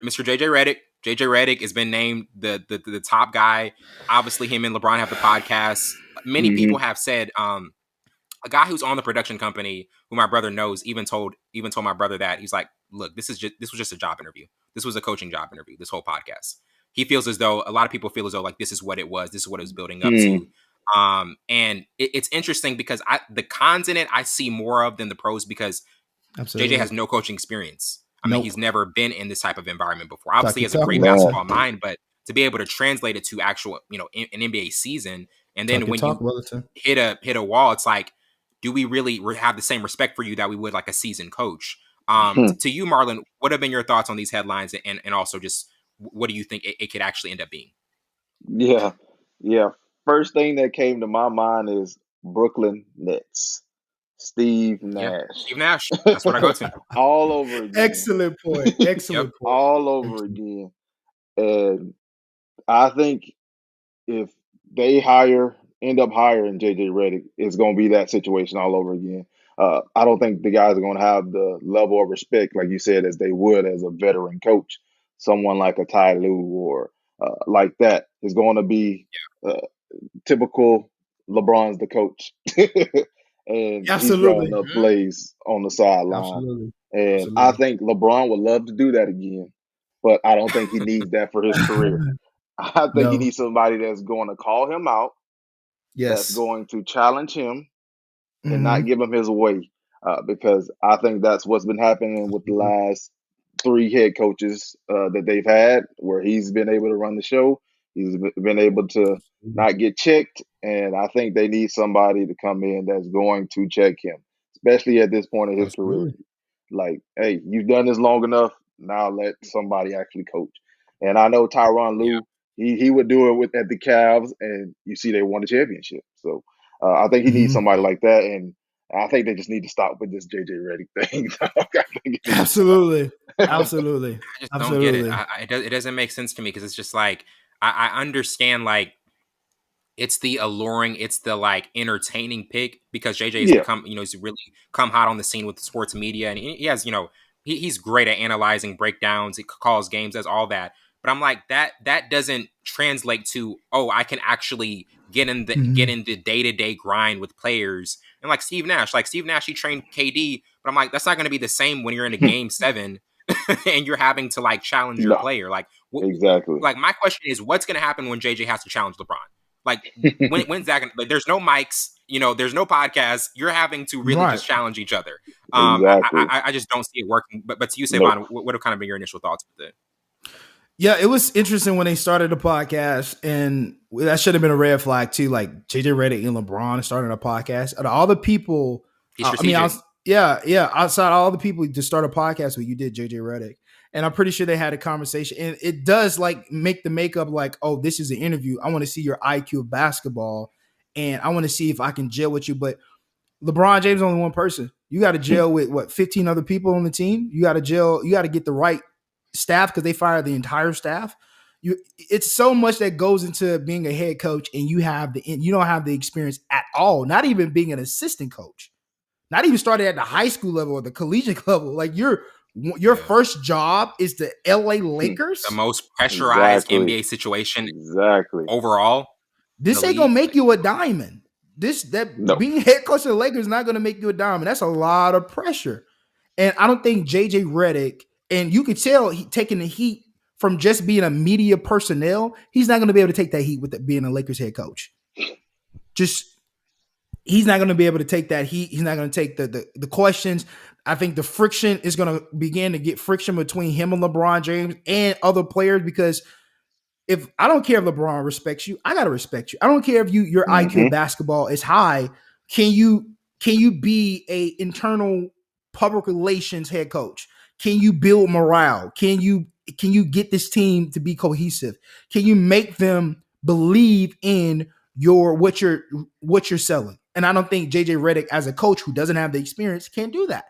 Mr. JJ Redick. JJ Redick has been named the top guy. Obviously, him and LeBron have the podcast. Many people have said a guy who's on the production company, who my brother knows, even told my brother that he's like, look, this was just a job interview. This was a coaching job interview. This whole podcast. He feels as though a lot of people feel as though like this is what it was. This is what it was building up to. And it's interesting because the cons in it I see more of than the pros because Absolutely. JJ has no coaching experience. I mean, he's never been in this type of environment before. Obviously, he has a great basketball mind, but to be able to translate it to actual, an NBA season, and then when you hit a wall, it's like, do we really have the same respect for you that we would like a seasoned coach? To you, Marlon, what have been your thoughts on these headlines, and also just what do you think it could actually end up being? Yeah. First thing that came to my mind is Brooklyn Nets. Steve Nash. Yeah, Steve Nash. That's what I go to. All over again. Excellent point. Excellent point. All over again. And I think if they end up hiring JJ Redick, it's going to be that situation all over again. I don't think the guys are going to have the level of respect, like you said, as they would as a veteran coach. Someone like a Ty Lue or like that is going to be typical LeBron's the coach. And he's running up plays on the sideline. And I think LeBron would love to do that again, but I don't think he needs that for his career. I think he needs somebody that's going to call him out, that's going to challenge him and not give him his way, because I think that's what's been happening with the last 3 head coaches that they've had, where he's been able to run the show. He's been able to not get checked, and I think they need somebody to come in that's going to check him, especially at this point in his career. Like, hey, you've done this long enough. Now let somebody actually coach. And I know Tyronn Lue, he would do it at the Cavs, and you see they won the championship. So I think he needs somebody like that, and I think they just need to stop with this JJ Redick thing. Absolutely. I just don't get it. It doesn't make sense to me because it's just like, I understand like it's the alluring, it's the like entertaining pick because JJ's become, he's really come hot on the scene with sports media, and he has, he's great at analyzing breakdowns. He calls games, does all that. But I'm like, that doesn't translate to, I can actually get in the day-to-day grind with players. And like Steve Nash, he trained KD, but I'm like, that's not going to be the same when you're in a game 7 and you're having to like challenge your player. Like exactly. Like my question is, what's going to happen when JJ has to challenge LeBron? Like when's that going to? Like, there's no mics, there's no podcast. You're having to really just challenge each other. Exactly. I just don't see it working. But to you, Savon, what have kind of been your initial thoughts with it? Yeah, it was interesting when they started the podcast, and that should have been a red flag too. Like JJ Redick and LeBron started a podcast. Out of all the people, outside all the people to start a podcast with, you did JJ Redick, and I'm pretty sure they had a conversation. And it does like make the makeup like, oh, this is an interview. I want to see your IQ of basketball, and I want to see if I can gel with you. But LeBron James is only one person. You got to gel with 15 other people on the team. You got to gel. You got to get the right staff because they fired the entire staff. It's so much that goes into being a head coach, and you don't have the experience at all. Not even being an assistant coach, not even starting at the high school level or the collegiate level. Like your first job is the LA Lakers, the most pressurized NBA situation overall. This ain't gonna make you a diamond. Being head coach of the Lakers is not gonna make you a diamond. That's a lot of pressure, and I don't think JJ Redick. And you could tell he taking the heat from just being a media personnel. He's not going to be able to take that heat with being a Lakers head coach. He's not going to be able to take that heat. He's not going to take the questions. I think the friction is going to begin to get friction between him and LeBron James and other players, because I don't care if LeBron respects you, I got to respect you. I don't care if your IQ basketball is high. Can you be a internal public relations head coach? Can you build morale? Can you get this team to be cohesive? Can you make them believe in what you're selling? And I don't think JJ Redick, as a coach who doesn't have the experience, can do that.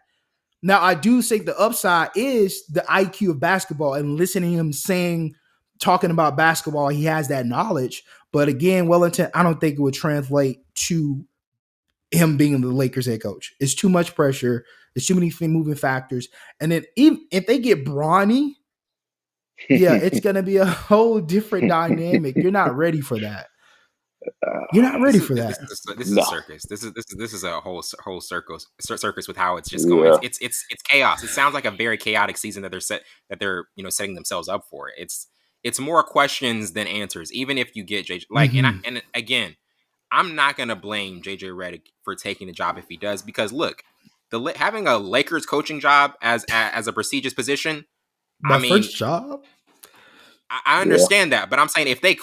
Now, I do think the upside is the IQ of basketball and listening to him talking about basketball. He has that knowledge. But again, Wellington, I don't think it would translate to him being the Lakers head coach. It's too much pressure. There's too many moving factors. And then even if they get Bronny, Yeah, it's gonna be a whole different dynamic. You're not ready for that. You're not ready for that. This is a circus. This is a whole circus with how it's just going. It's chaos. It sounds like a very chaotic season that they're setting themselves up for. It's more questions than answers. Even if you get JJ, and again, I'm not gonna blame JJ Redick for taking the job if he does, because look, having a Lakers coaching job as a prestigious position, first job. I understand that, but I'm saying if they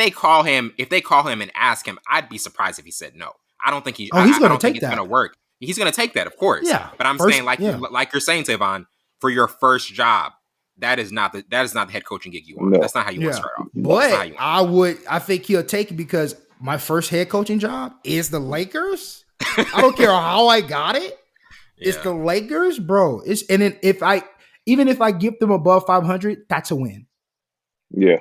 call him and ask him, I'd be surprised if he said no. I don't think he's going to work. He's going to take that, of course. Yeah, but I'm saying like you're saying, Savon, for your first job, that is not the head coaching gig you want. No. That's not how you want to start off. But I think he'll take it because my first head coaching job is the Lakers. I don't care how I got it. It's the Lakers, bro. And then even if I give them above 500, that's a win. Yeah.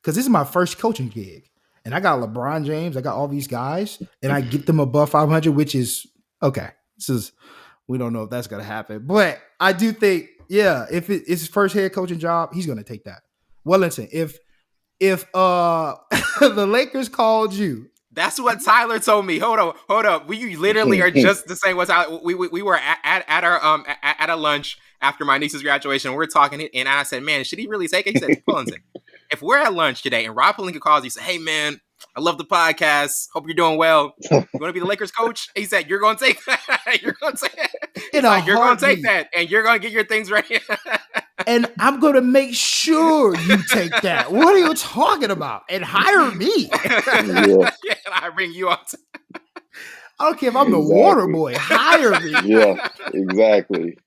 Because this is my first coaching gig. And I got LeBron James. I got all these guys. And I get them above 500, which is, okay. We don't know if that's going to happen. But I do think, if it's his first head coaching job, he's going to take that. Wellington, if the Lakers called you. That's what Tyler told me. Hold up. We literally are just the same. We were at our at a lunch after my niece's graduation. We were talking, and I said, "Man, should he really take it?" He said, "Wellington, if we're at lunch today and Rob Pelinka calls you, say, hey man, I love the podcast. Hope you're doing well. You want to be the Lakers coach?" He said, "You're going to take that. You're going to take that. You're going to take that, and you're going to get your things ready." And I'm going to make sure you take that. What are you talking about? And hire me. And I bring you on. I don't care if I'm the water boy. Hire me. Yeah, exactly.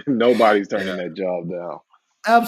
Nobody's turning that job down.